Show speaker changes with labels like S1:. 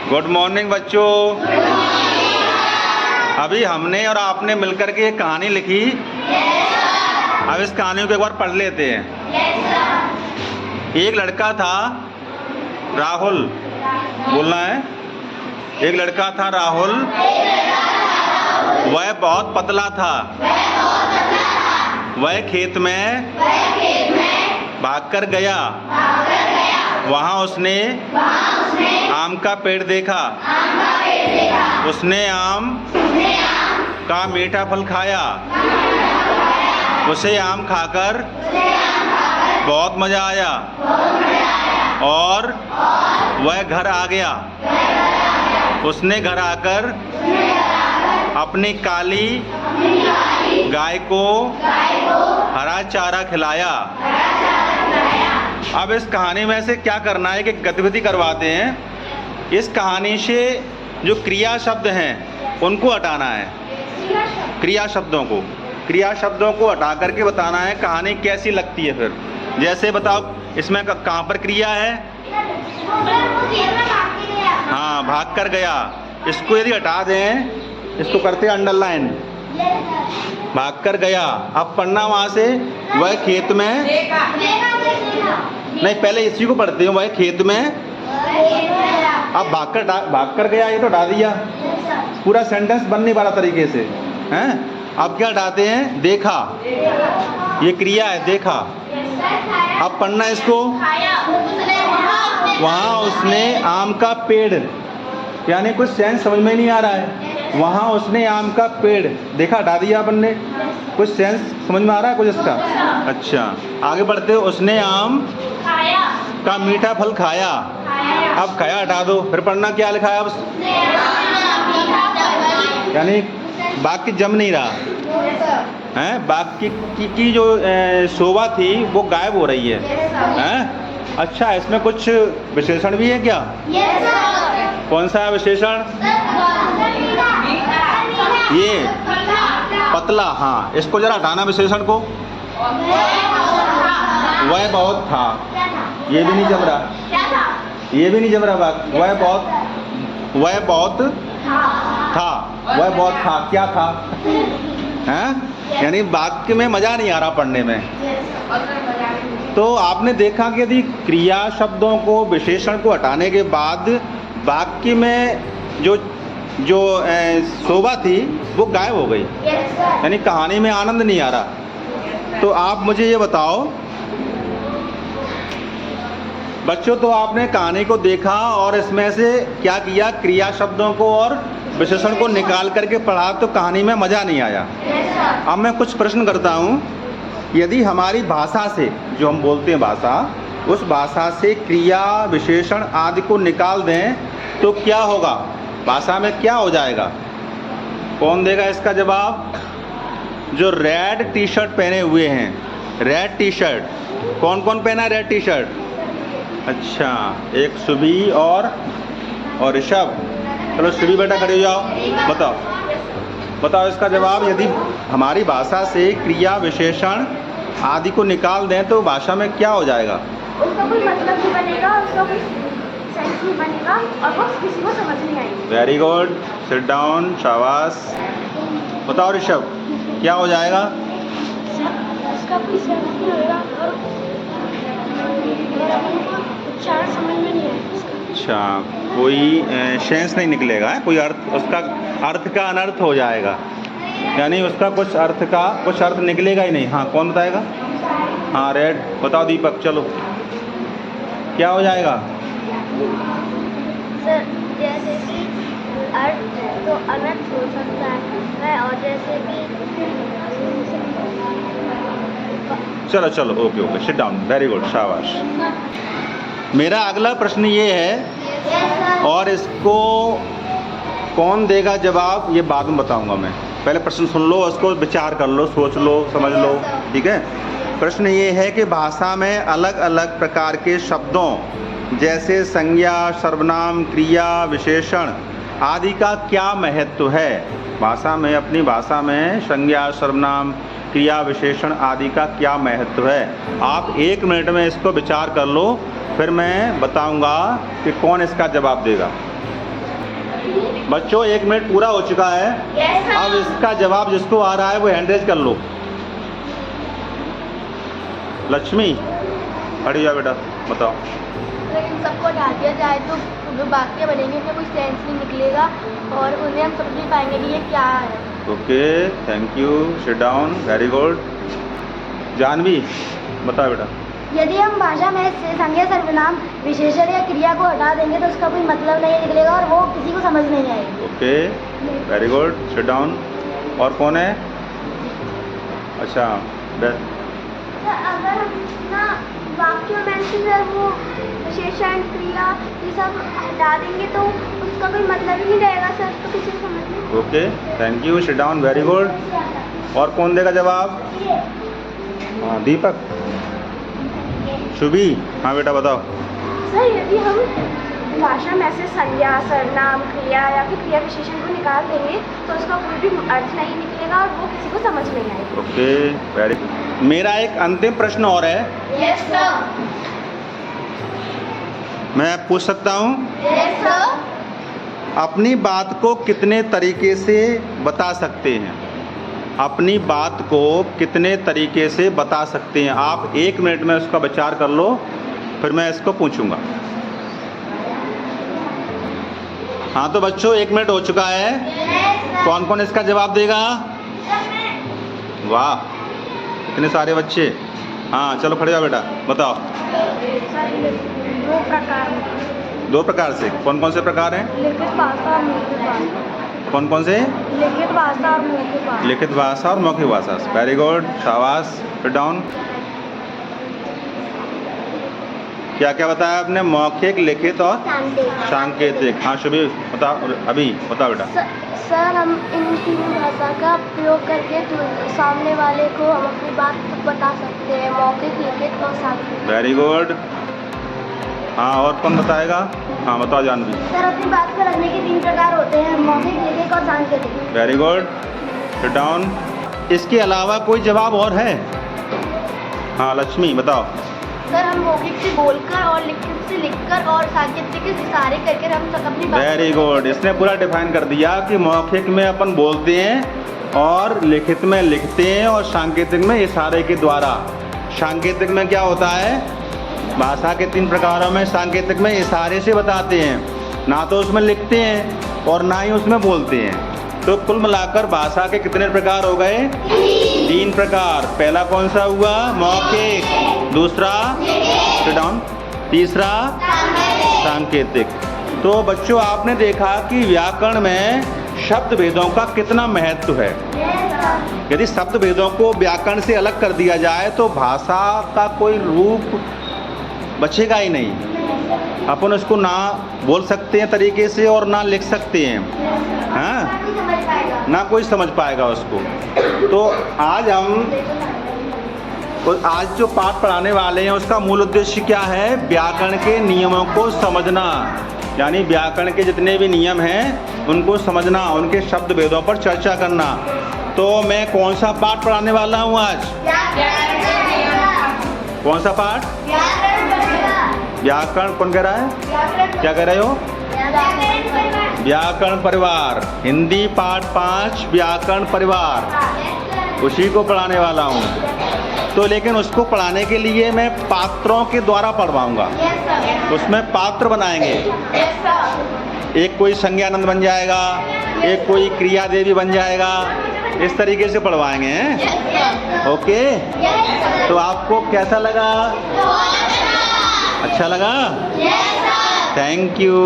S1: Good morning बच्चों। अभी हमने और आपने मिलकर के एक कहानी लिखी। अब इस कहानी को एक बार पढ़ लेते हैं। एक लड़का था राहुल, बोलना है। एक लड़का था राहुल, वह बहुत पतला था। वह खेत में भागकर गया। वहाँ उसने आम का पेड़ देखा। उसने आम का मीठा फल खाया। उसे आम खाकर बहुत मज़ा आया और वह घर आ गया। उसने घर आकर अपनी काली गाय को हरा चारा खिलाया। अब इस कहानी में से क्या करना है कि गतिविधि करवाते हैं। इस कहानी से जो क्रिया शब्द हैं उनको हटाना है। क्रिया शब्दों को हटा करके बताना है कहानी कैसी लगती है। फिर जैसे बताओ, इसमें कहाँ पर क्रिया है? हाँ, भाग कर गया। इसको यदि हटा दें, इसको करते हैं अंडरलाइन। भाग कर गया। अब पढ़ना वहाँ से, वह खेत में नहीं, पहले इसी को पढ़ते हैं। वह खेत में, अब भाग कर गया, ये तो हटा दिया। पूरा सेंटेंस बन नहीं पा रहा तरीके से, हैं? अब क्या हटाते हैं? देखा, ये क्रिया है, देखा। अब पढ़ना इसको, वहाँ उसने आम का पेड़, यानी कुछ सेंस समझ में नहीं आ रहा है। वहाँ उसने आम का पेड़ देखा, हटा दिया अपन ने। कुछ सेंस समझ में आ रहा है कुछ इसका? अच्छा, आगे बढ़ते हो। उसने आम का मीठा फल खाया। अब खाया हटा दो, फिर पढ़ना क्या लिखा है अब? यानी वाक्य जम नहीं रहा है। वाक्य की जो शोभा थी वो गायब हो रही है। अच्छा, इसमें कुछ विशेषण भी है क्या? कौन सा है विशेषण? ये पतला, हाँ, इसको जरा हटाना विशेषण को। वह बहुत था, ये भी नहीं जम रहा, ये भी नहीं जम रहा। वह बहुत था, वह बहुत था, क्या था? हैं? यानी वाक्य में मजा नहीं आ रहा पढ़ने में। तो आपने देखा कि यदि क्रिया शब्दों को, विशेषण को हटाने के बाद वाक्य में जो शोभा थी वो गायब हो गई, यानी कहानी में आनंद नहीं आ रहा। तो आप मुझे ये बताओ बच्चों, तो आपने कहानी को देखा और इसमें से क्या किया? क्रिया शब्दों को और विशेषण को निकाल करके पढ़ा, तो कहानी में मज़ा नहीं आया। अब मैं कुछ प्रश्न करता हूँ। यदि हमारी भाषा से, जो हम बोलते हैं भाषा, उस भाषा से क्रिया, विशेषण आदि को निकाल दें तो क्या होगा? भाषा में क्या हो जाएगा? कौन देगा इसका जवाब? जो रेड टी शर्ट पहने हुए हैं, रेड टी शर्ट, कौन कौन पहना है रेड टी शर्ट? अच्छा, एक सुबी और ऋषभ। चलो सुबी बेटा खड़े हो जाओ, बताओ इसका जवाब। यदि हमारी भाषा से क्रिया, विशेषण आदि को निकाल दें तो भाषा में क्या हो जाएगा?
S2: उसका कोई मतलब नहीं बनेगा, उसका कोई सेंस नहीं बनेगा और वो किसी को समझ नहीं आएगी।
S1: वेरी गुड, सिट डाउन, शाबाश। बताओ ऋषभ, क्या हो जाएगा?
S2: उसका कोई सेंस नहीं होगा और उच्चारण समझ में नहीं आएगा।
S1: अच्छा, कोई सेंस नहीं निकलेगा, कोई अर्थ, उसका अर्थ का अनर्थ हो जाएगा, यानी उसका कुछ अर्थ निकलेगा ही नहीं। हाँ, कौन बताएगा? हाँ, रेड। बताओ दीपक, चलो क्या हो जाएगा?
S2: सर, जैसे कि अर्थ तो अनर्थ हो सकता है और जैसे कि
S1: चलो okay, seat down, very good, शाबाश। मेरा अगला प्रश्न ये है, और इसको कौन देगा जवाब ये बाद में बताऊंगा मैं। पहले प्रश्न सुन लो, उसको विचार कर लो, सोच लो, समझ लो, ठीक है? प्रश्न ये है कि भाषा में अलग अलग प्रकार के शब्दों जैसे संज्ञा, सर्वनाम, क्रिया, विशेषण आदि का क्या महत्व है? भाषा में, अपनी भाषा में संज्ञा, सर्वनाम, क्रिया, विशेषण आदि का क्या महत्व है? आप 1 मिनट में इसको विचार कर लो, फिर मैं बताऊंगा कि कौन इसका जवाब देगा। बच्चों 1 मिनट पूरा हो चुका है।
S2: Yes, sir.
S1: अब इसका जवाब जिसको आ रहा है वो हैंड रेज कर लो। लक्ष्मी खड़ी जा बेटा, बताओ।
S2: अगर इन सबको हटा दिया जाए तो जो वाक्य बनेंगे उनमें कोई सेंस नहीं निकलेगा और उन्हें हम समझ नहीं पाएंगे कि ये क्या है।
S1: Okay, thank you, sit down, very good. Janvi बताओ बेटा।
S2: यदि हम भाषा में से संज्ञा सर्वनाम विशेषण या क्रिया को हटा देंगे तो उसका कोई मतलब नहीं निकलेगा और वो किसी को समझ नहीं आएगी।
S1: Okay, very good, sit down. और कौन है? अच्छा,
S2: अगर हम ना वाक्यों में से वो विशेषण क्रिया ये सब हटा देंगे तो उसका कोई मतलब ही नहीं रहेगा सर, तो किसी को समझ नहीं।
S1: Okay, thank you, sit down, very good. और कौन देगा जवाब? हाँ, दीपक। शुभी, हाँ बेटा बताओ।
S2: सर यदि हम भाषा में से संज्ञा सर्वनाम क्रिया या फिर क्रिया विशेषण को निकाल देंगे तो उसका कोई भी अर्थ नहीं निकलेगा और वो किसी को समझ नहीं आएगा।
S1: Okay, very good. मेरा एक अंतिम प्रश्न और है।
S2: Yes sir.
S1: मैं पूछ सकता हूँ?
S2: Yes sir.
S1: अपनी बात को कितने तरीके से बता सकते हैं? अपनी बात को कितने तरीके से बता सकते हैं? आप 1 मिनट में उसका विचार कर लो, फिर मैं इसको पूछूंगा। हाँ तो बच्चों 1 मिनट हो चुका है। कौन कौन इसका जवाब देगा? वाह, इतने सारे बच्चे। हाँ चलो खड़े जाओ बेटा, बताओ। दो प्रकार से। कौन कौन से प्रकार हैं?
S2: लिखित भाषा और मौखिक भाषा।
S1: कौन कौन से?
S2: लिखित भाषा और मौखिक भाषा।
S1: लिखित भाषा और मौखिक भाषा। वेरी गुड, शाबाश, सिट डाउन। क्या क्या बताया आपने? मौखिक, लिखित और सांकेतिक। हाँ शुभी बताओ, अभी बताओ बेटा।
S2: सर हम इन तीनों भाषा का प्रयोग करके सामने वाले को हम अपनी बात बता सकते हैं, मौखिक, लिखित और सांकेतिक।
S1: Very good. हाँ और कौन बताएगा? हाँ बताओ जानवी।
S2: सर अपनी बात को रखने के 3 प्रकार होते हैं, मौखिक, लिखित और सांकेतिक।
S1: Very good, sit down. इसके अलावा कोई जवाब और है? हाँ लक्ष्मी बताओ।
S2: सर हम मौखिक से बोलकर और लिखित से लिखकर और सांकेतिक से इशारे करके हम अपनी बात।
S1: वेरी गुड, इसने पूरा डिफाइन कर दिया कि मौखिक में अपन बोलते हैं और लिखित में लिखते हैं और सांकेतिक में इशारे के द्वारा। सांकेतिक में क्या होता है? भाषा के 3 प्रकारों में सांकेतिक में इशारे से बताते हैं, ना तो उसमें लिखते हैं और ना ही उसमें बोलते हैं। तो कुल मिलाकर भाषा के कितने प्रकार हो गए? 3 प्रकार। पहला कौन सा हुआ? मौखिक। दूसरा सिट डाउन, तीसरा सांकेतिक। तो बच्चों आपने देखा कि व्याकरण में शब्द भेदों का कितना महत्व है। यदि शब्द भेदों को व्याकरण से अलग कर दिया जाए तो भाषा का कोई रूप बचेगा ही नहीं। अपन उसको ना बोल सकते हैं तरीके से और ना लिख सकते हैं, हाँ, ना कोई समझ पाएगा उसको। तो आज जो पाठ पढ़ाने वाले हैं उसका मूल उद्देश्य क्या है? व्याकरण के नियमों को समझना, यानी व्याकरण के जितने भी नियम हैं उनको समझना, उनके शब्द भेदों पर चर्चा करना। तो मैं कौन सा पाठ पढ़ाने वाला हूँ आज? कौन सा पाठ? व्याकरण। कौन कह रहा है? क्या कह रहे हो? व्याकरण परिवार, हिंदी पाठ 5 व्याकरण परिवार, उसी को पढ़ाने वाला हूँ। तो लेकिन उसको पढ़ाने के लिए मैं पात्रों के द्वारा पढ़वाऊँगा। उसमें पात्र बनाएंगे। एक कोई संज्ञानंद बन जाएगा, एक कोई क्रिया देवी बन जाएगा, इस तरीके से पढ़वाएंगे हैं? ओके, तो आपको कैसा लगा? अच्छा लगा? Thank you.